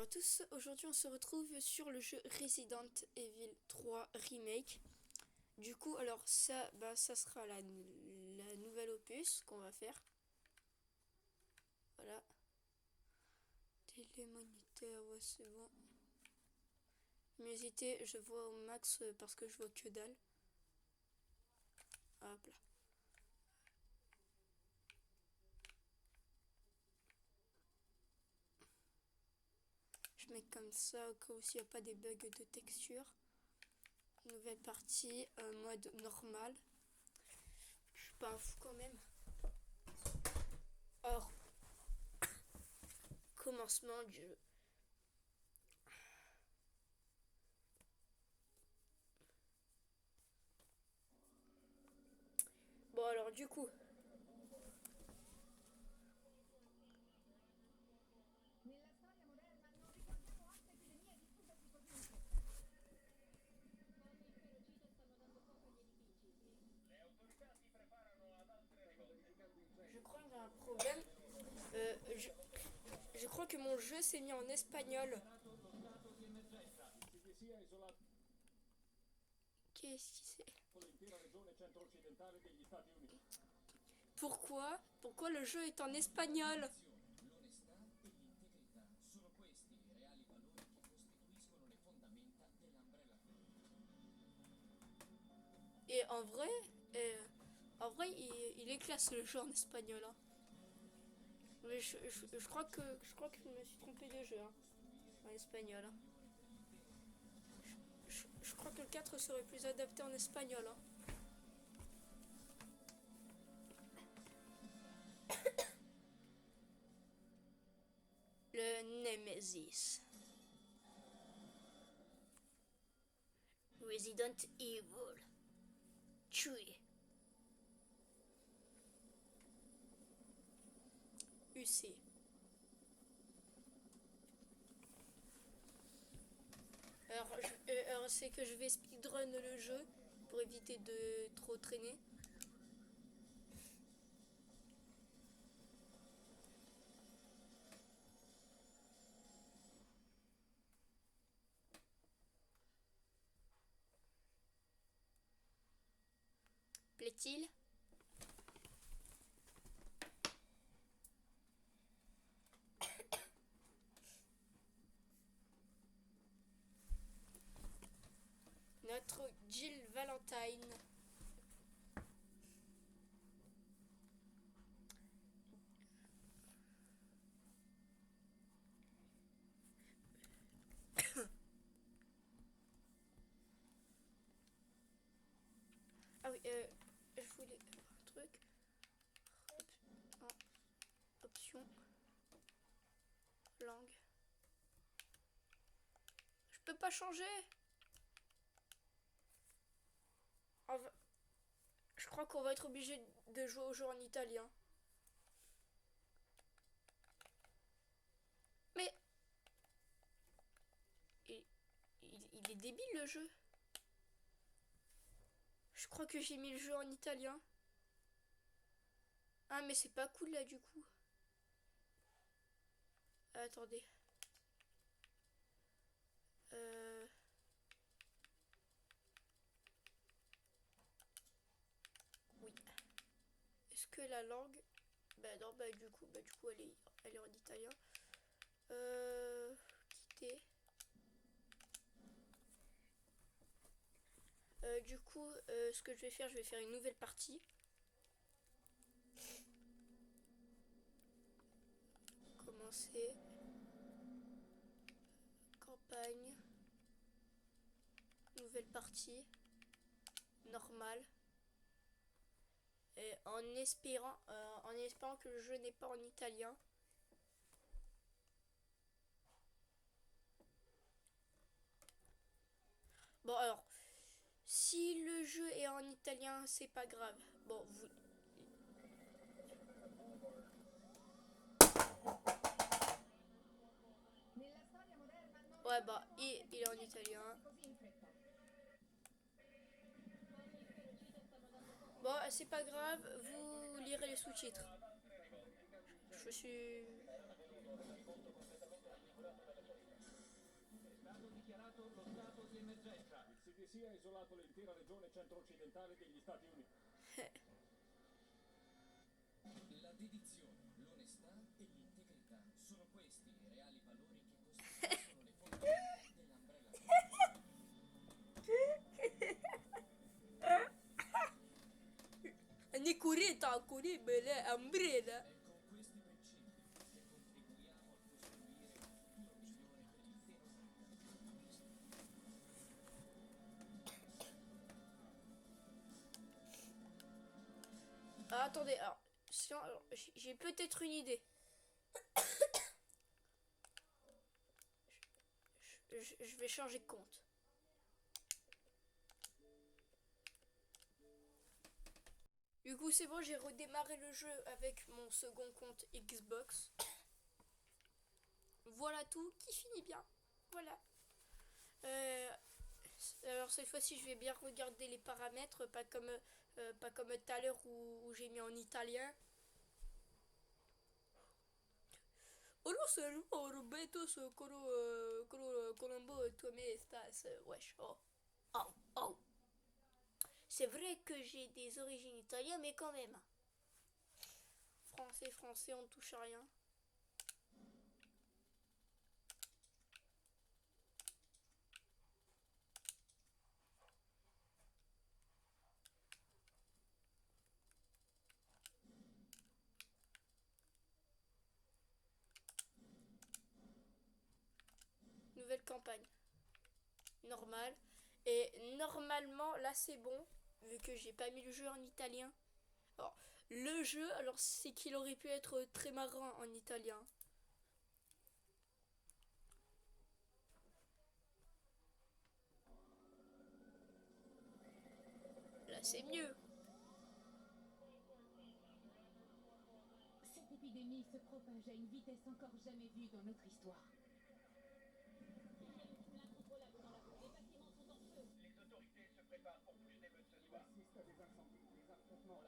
Bonjour à tous, aujourd'hui on se retrouve sur le jeu Resident Evil 3 Remake. Du coup, alors ça sera la nouvelle opus qu'on va faire. Voilà. Télémoniteur, ouais c'est bon. Musité, je vois au max parce que je vois que dalle. Hop là. Je mets comme ça au cas où s'il n'y a pas des bugs de texture. Nouvelle partie, mode normal. Je suis pas un fou quand même. Or, commencement du jeu. Bon alors du coup, je crois qu'il y a un problème. Je crois que mon jeu s'est mis en espagnol. Qu'est-ce qui c'est? Pourquoi le jeu est en espagnol? Et il est classe le jeu en espagnol. Hein. Mais je crois que je me suis trompé de jeu hein, en espagnol. Hein. Je crois que le 4 serait plus adapté en espagnol. Hein. Le Nemesis. Resident Evil. Tuer. UC. Alors c'est que je vais speedrun le jeu pour éviter de trop traîner. Plaît-il? Notre Jill Valentine. Ah oui, je voulais un truc. Option. Langue. Je peux pas changer. Je crois qu'on va être obligé de jouer au jeu en italien. Mais il, il est débile le jeu. Je crois que j'ai mis le jeu en italien. Ah mais c'est pas cool là du coup. Attendez. Oui. Est-ce que la langue... Bah non, du coup elle est en italien. Quitter. Du coup, ce que je vais faire une nouvelle partie. Commencer. Campagne. Nouvelle partie. Normale. Et en espérant que le jeu n'est pas en italien. Bon alors, si le jeu est en italien, c'est pas grave. Bon, vous... Ouais bah, il est en italien. Bon, c'est pas grave, vous lirez les sous-titres. Je suis... dichiarato lo stato di emergenza. Il CDC ha isolato l'intera regione centro-occidentale degli Stati Uniti. La dedizione, l'onestà e l'integrità sono questi i reali valori che costituiscono le fondamenta dell'Umbrella. Nicurita, curibile, umbrella. È con questi principi che contribuiamo a costruire un futuro migliore per l'intero Ah, attendez, alors, j'ai peut-être une idée. Je vais changer de compte. Du coup, c'est bon, j'ai redémarré le jeu avec mon second compte Xbox. Voilà tout qui finit bien. Voilà. Alors cette fois-ci, je vais bien regarder les paramètres, pas comme tout à l'heure où j'ai mis en italien. Allora seulement Roberto Colombo toi mais estás wesh oh oh oh. C'est vrai que j'ai des origines italiennes mais quand même. Français, on ne touche à rien. Nouvelle campagne. Normal. Et normalement, là c'est bon, vu que j'ai pas mis le jeu en italien. Alors, le jeu, alors c'est qu'il aurait pu être très marrant en italien. Là c'est mieux. Cette épidémie se propage à une vitesse encore jamais vue dans notre histoire. Les autorités se préparent pour plus d'émeutes ce soir. Il assiste à des incendies, des affrontements.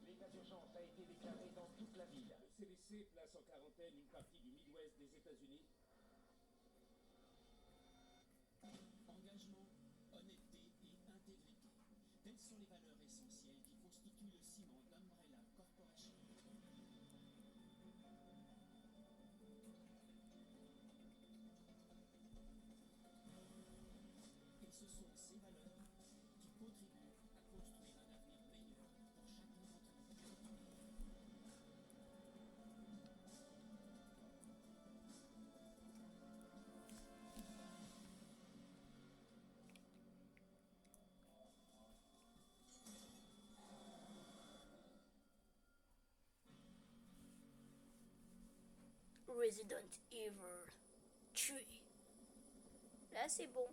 L'état d'urgence a été déclaré dans toute la ville. Le CDC place en quarantaine une partie du Midwest des États-Unis. Engagement, honnêteté et intégrité. Telles sont les valeurs essentielles qui constituent le ciment d'Umbrella Corporation. Et ce sont ces valeurs qui contribuent à construire un avenir meilleur pour chacun d'entre nous. Resident Evil. Tuer. Là c'est bon.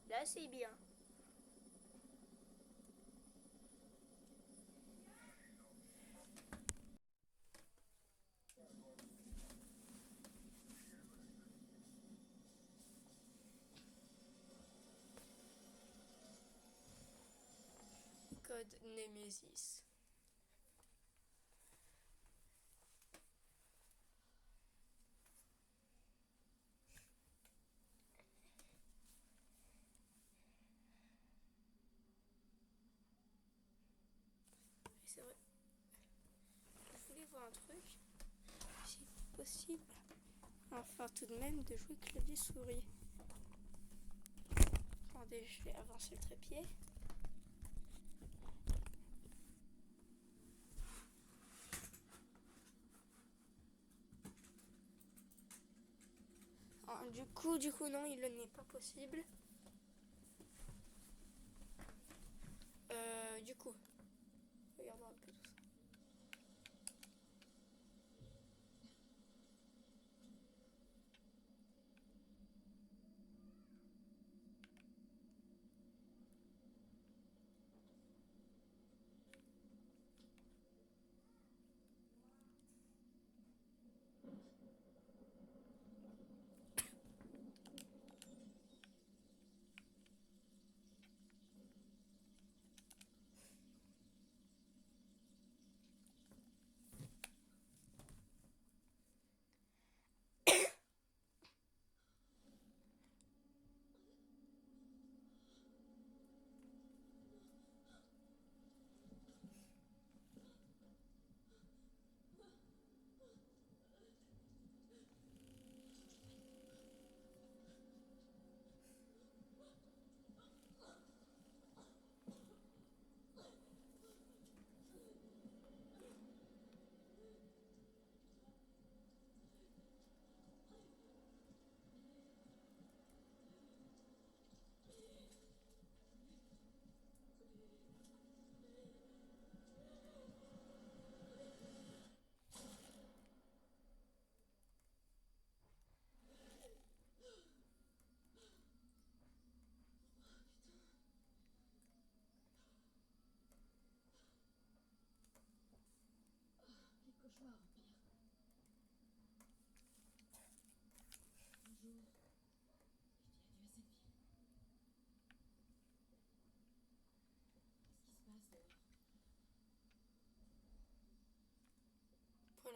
Là c'est bien. Code Nemesis. C'est vrai. Je voulais voir un truc. Si possible. Enfin, tout de même, de jouer clavier souris. Attendez, je vais avancer le trépied. Alors, du coup, non, il n'est pas possible. Du coup, regardons un peu tout ça.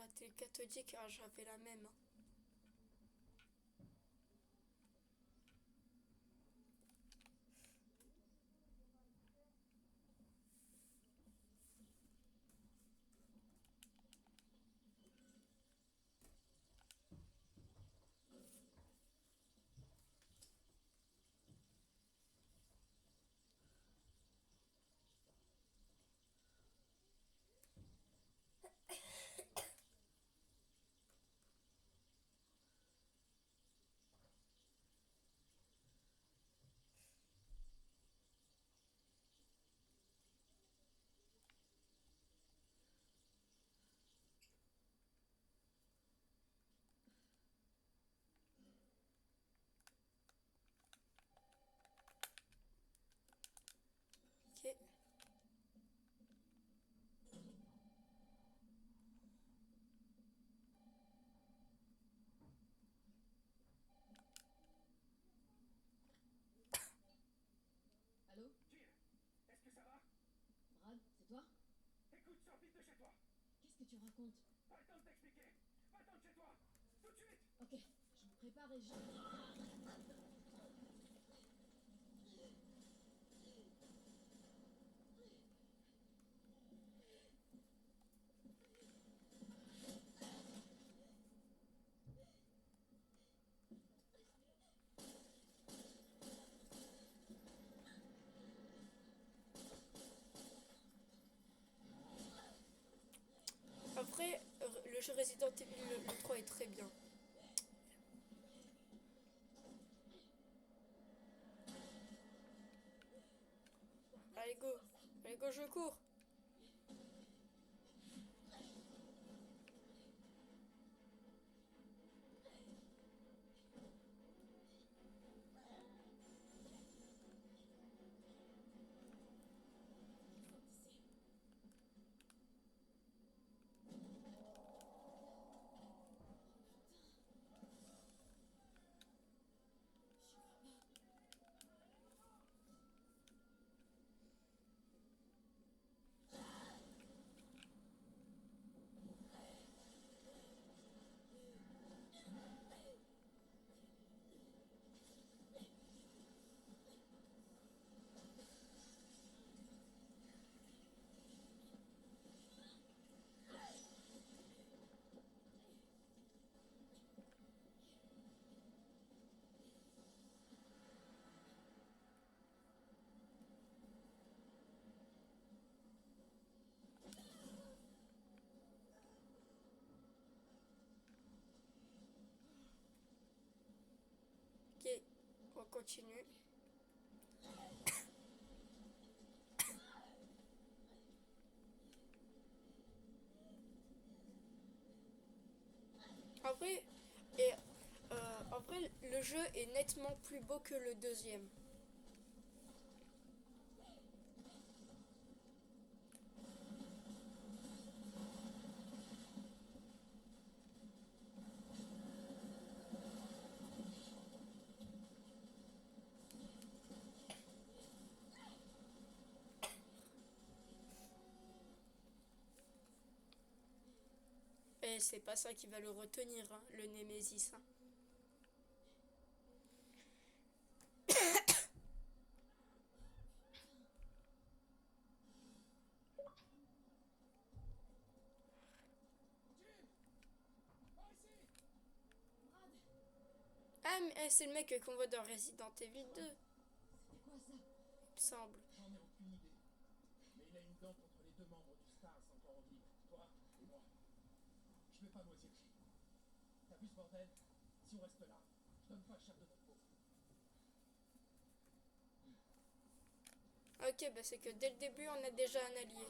la télé cathodique, ah, j'avais la même. Ok. Allô? Jill, est-ce que ça va? Brad, c'est toi? Écoute, sors vite de chez toi. Qu'est-ce que tu racontes? Pas le temps de t'expliquer. Va-t'en de chez toi. Tout de suite. Ok, je me prépare et je... Après, le jeu Resident Evil le 3 est très bien. Allez go. Allez go, je cours. Ok, on continue. Après, et, après, le jeu est nettement plus beau que le deuxième. Et c'est pas ça qui va le retenir, hein, le Némésis. Hein. Jill, par ici. Brad, Ah, mais c'est le mec qu'on voit dans Resident Evil 2, c'était quoi ça? il me semble. J'en ai aucune idée. Mais il a une dent contre les deux membres du Stars encore en vie. Toi et moi. Je vais pas moisir, Jill. T'as vu ce bordel? Si on reste là, je donne pas cher de notre peau. Ok, bah c'est que dès le début, on a déjà un allié.